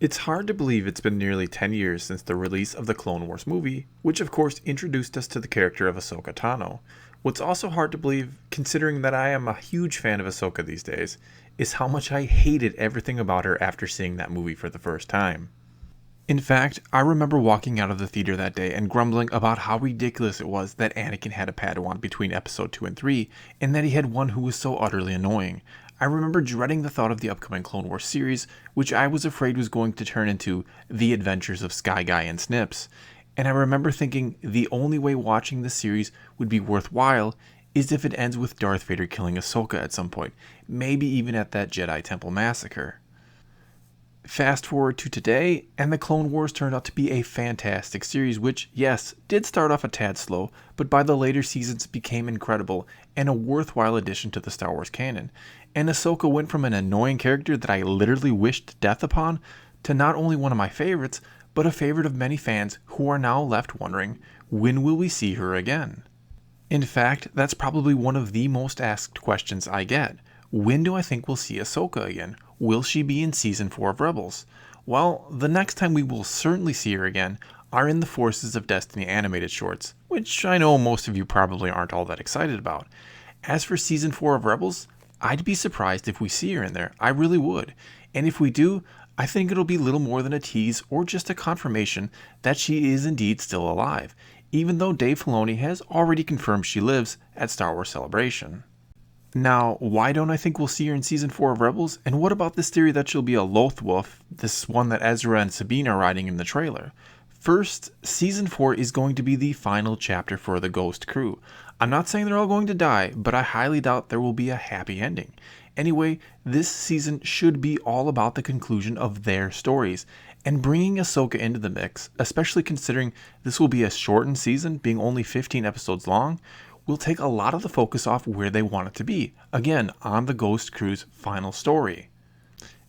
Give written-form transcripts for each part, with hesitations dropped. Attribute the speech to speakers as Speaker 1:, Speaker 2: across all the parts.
Speaker 1: It's hard to believe it's been nearly 10 years since the release of the Clone Wars movie, which of course introduced us to the character of Ahsoka Tano. What's also hard to believe, considering that I am a huge fan of Ahsoka these days, is how much I hated everything about her after seeing that movie for the first time. In fact, I remember walking out of the theater that day and grumbling about how ridiculous it was that Anakin had a Padawan between episode 2 and 3, and that he had one who was so utterly annoying. I remember dreading the thought of the upcoming Clone Wars series, which I was afraid was going to turn into The Adventures of Sky Guy and Snips. And I remember thinking the only way watching this series would be worthwhile is if it ends with Darth Vader killing Ahsoka at some point, maybe even at that Jedi Temple massacre. Fast forward to today, and the Clone Wars turned out to be a fantastic series, which, yes, did start off a tad slow, but by the later seasons became incredible and a worthwhile addition to the Star Wars canon. And Ahsoka went from an annoying character that I literally wished death upon to not only one of my favorites, but a favorite of many fans who are now left wondering, when will we see her again? In fact, that's probably one of the most asked questions I get. When do I think we'll see Ahsoka again? Will she be in Season 4 of Rebels? Well, the next time we will certainly see her again are in the Forces of Destiny animated shorts, which I know most of you probably aren't all that excited about. As for Season 4 of Rebels, I'd be surprised if we see her in there, I really would. And if we do, I think it'll be little more than a tease or just a confirmation that she is indeed still alive, even though Dave Filoni has already confirmed she lives at Star Wars Celebration. Now, why don't I think we'll see her in Season 4 of Rebels? And what about this theory that she'll be a Loth Wolf, this one that Ezra and Sabine are riding in the trailer? First, Season 4 is going to be the final chapter for the Ghost crew. I'm not saying they're all going to die, but I highly doubt there will be a happy ending. Anyway, this season should be all about the conclusion of their stories, and bringing Ahsoka into the mix, especially considering this will be a shortened season, being only 15 episodes long, will take a lot of the focus off where they want it to be, again, on the Ghost Crew's final story.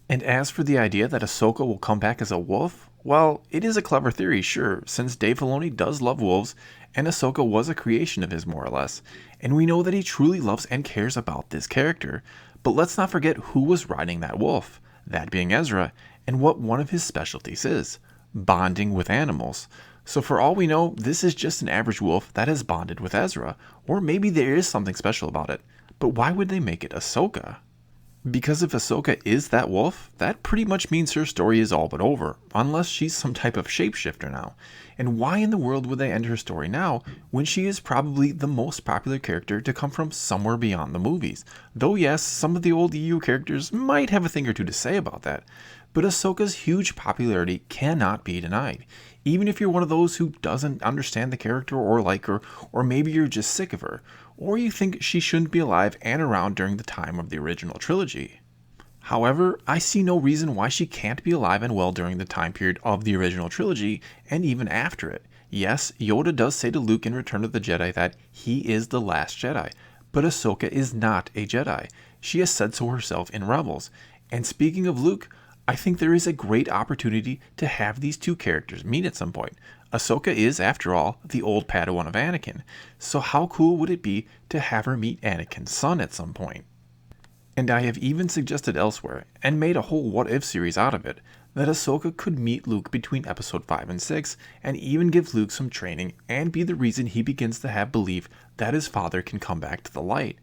Speaker 1: And as for the idea that Ahsoka will come back as a wolf, well, it is a clever theory, sure, since Dave Filoni does love wolves, and Ahsoka was a creation of his more or less, and we know that he truly loves and cares about this character. But let's not forget who was riding that wolf, that being Ezra, and what one of his specialties is, bonding with animals. So for all we know, this is just an average wolf that has bonded with Ezra, or maybe there is something special about it. But why would they make it Ahsoka? Because if Ahsoka is that wolf, that pretty much means her story is all but over, unless she's some type of shapeshifter now. And why in the world would they end her story now, when she is probably the most popular character to come from somewhere beyond the movies? Though yes, some of the old EU characters might have a thing or two to say about that. But Ahsoka's huge popularity cannot be denied. Even if you're one of those who doesn't understand the character or like her, or maybe you're just sick of her, or you think she shouldn't be alive and around during the time of the original trilogy. However, I see no reason why she can't be alive and well during the time period of the original trilogy, and even after it. Yes, Yoda does say to Luke in Return of the Jedi that he is the last Jedi, but Ahsoka is not a Jedi. She has said so herself in Rebels. And speaking of Luke, I think there is a great opportunity to have these two characters meet at some point. Ahsoka is, after all, the old Padawan of Anakin, so how cool would it be to have her meet Anakin's son at some point? And I have even suggested elsewhere, and made a whole what if series out of it, that Ahsoka could meet Luke between episode 5 and 6, and even give Luke some training, and be the reason he begins to have belief that his father can come back to the light.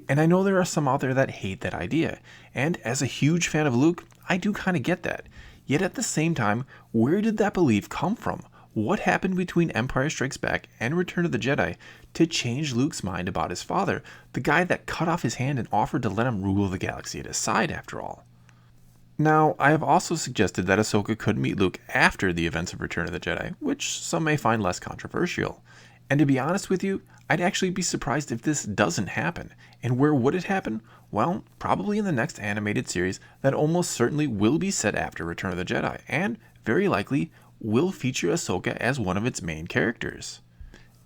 Speaker 1: And I know there are some out there that hate that idea, and as a huge fan of Luke, I do kind of get that. Yet at the same time, where did that belief come from? What happened between Empire Strikes Back and Return of the Jedi to change Luke's mind about his father, the guy that cut off his hand and offered to let him rule the galaxy at his side after all? Now, I have also suggested that Ahsoka could meet Luke after the events of Return of the Jedi, which some may find less controversial. And to be honest with you, I'd actually be surprised if this doesn't happen. And where would it happen? Well, probably in the next animated series that almost certainly will be set after Return of the Jedi, and very likely will feature Ahsoka as one of its main characters.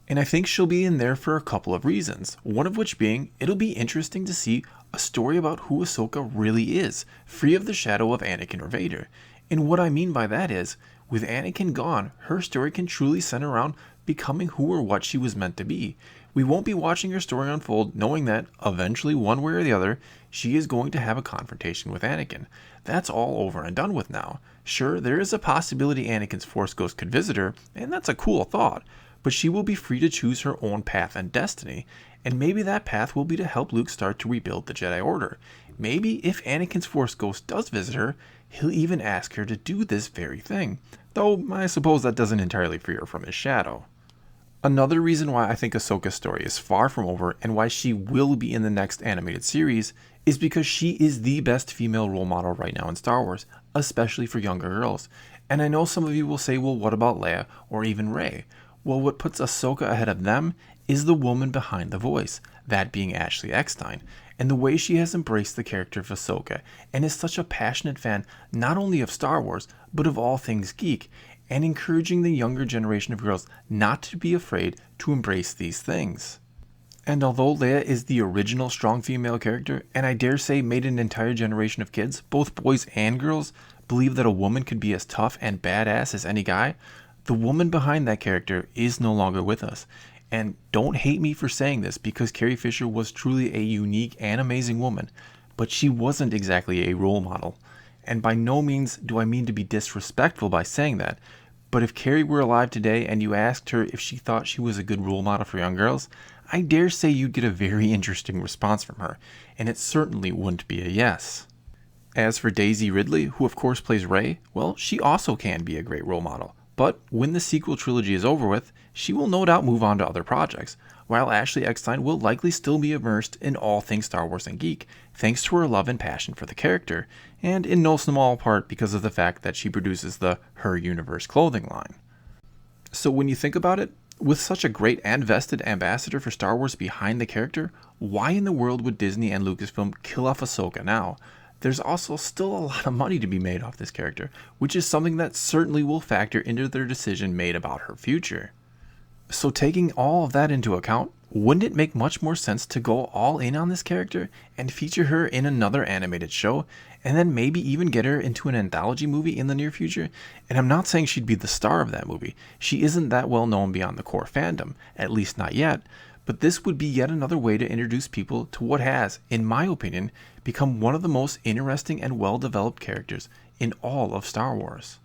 Speaker 1: And I think she'll be in there for a couple of reasons, one of which being it'll be interesting to see a story about who Ahsoka really is, free of the shadow of Anakin or Vader. And what I mean by that is, with Anakin gone, her story can truly center around becoming who or what she was meant to be, We won't be watching her story unfold knowing that, eventually, one way or the other, she is going to have a confrontation with Anakin. That's all over and done with now. Sure, there is a possibility Anakin's Force Ghost could visit her, and that's a cool thought, but she will be free to choose her own path and destiny, and maybe that path will be to help Luke start to rebuild the Jedi Order. Maybe if Anakin's Force Ghost does visit her, he'll even ask her to do this very thing, though I suppose that doesn't entirely free her from his shadow. Another reason why I think Ahsoka's story is far from over and why she will be in the next animated series is because she is the best female role model right now in Star Wars, especially for younger girls. And I know some of you will say, well, what about Leia or even Rey? Well, what puts Ahsoka ahead of them is the woman behind the voice, that being Ashley Eckstein, and the way she has embraced the character of Ahsoka and is such a passionate fan not only of Star Wars, but of all things geek, and encouraging the younger generation of girls not to be afraid to embrace these things. And although Leia is the original strong female character, and I dare say made an entire generation of kids, both boys and girls, believe that a woman could be as tough and badass as any guy, the woman behind that character is no longer with us. And don't hate me for saying this, because Carrie Fisher was truly a unique and amazing woman, but she wasn't exactly a role model. And by no means do I mean to be disrespectful by saying that, but if Carrie were alive today and you asked her if she thought she was a good role model for young girls, I dare say you'd get a very interesting response from her, and it certainly wouldn't be a yes. As for Daisy Ridley, who of course plays Rey, well, she also can be a great role model. But when the sequel trilogy is over with, she will no doubt move on to other projects, while Ashley Eckstein will likely still be immersed in all things Star Wars and geek, thanks to her love and passion for the character, and in no small part because of the fact that she produces the Her Universe clothing line. So when you think about it, with such a great and vested ambassador for Star Wars behind the character, why in the world would Disney and Lucasfilm kill off Ahsoka now? There's also still a lot of money to be made off this character, which is something that certainly will factor into their decision made about her future. So taking all of that into account, wouldn't it make much more sense to go all in on this character and feature her in another animated show, and then maybe even get her into an anthology movie in the near future? And I'm not saying she'd be the star of that movie. She isn't that well known beyond the core fandom, at least not yet. But this would be yet another way to introduce people to what has, in my opinion, become one of the most interesting and well-developed characters in all of Star Wars.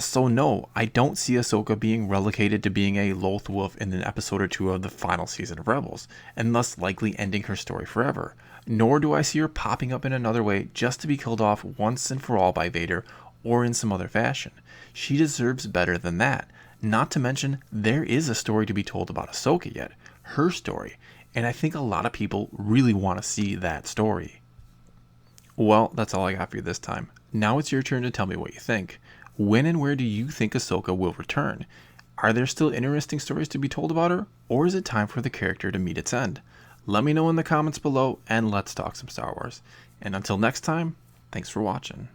Speaker 1: So no, I don't see Ahsoka being relegated to being a loath wolf in an episode or two of the final season of Rebels, and thus likely ending her story forever. Nor do I see her popping up in another way just to be killed off once and for all by Vader or in some other fashion. She deserves better than that. Not to mention, there is a story to be told about Ahsoka yet, her story, and I think a lot of people really want to see that story. Well, that's all I got for you this time. Now it's your turn to tell me what you think. When and where do you think Ahsoka will return? Are there still interesting stories to be told about her, or is it time for the character to meet its end? Let me know in the comments below, and let's talk some Star Wars. And until next time, thanks for watching.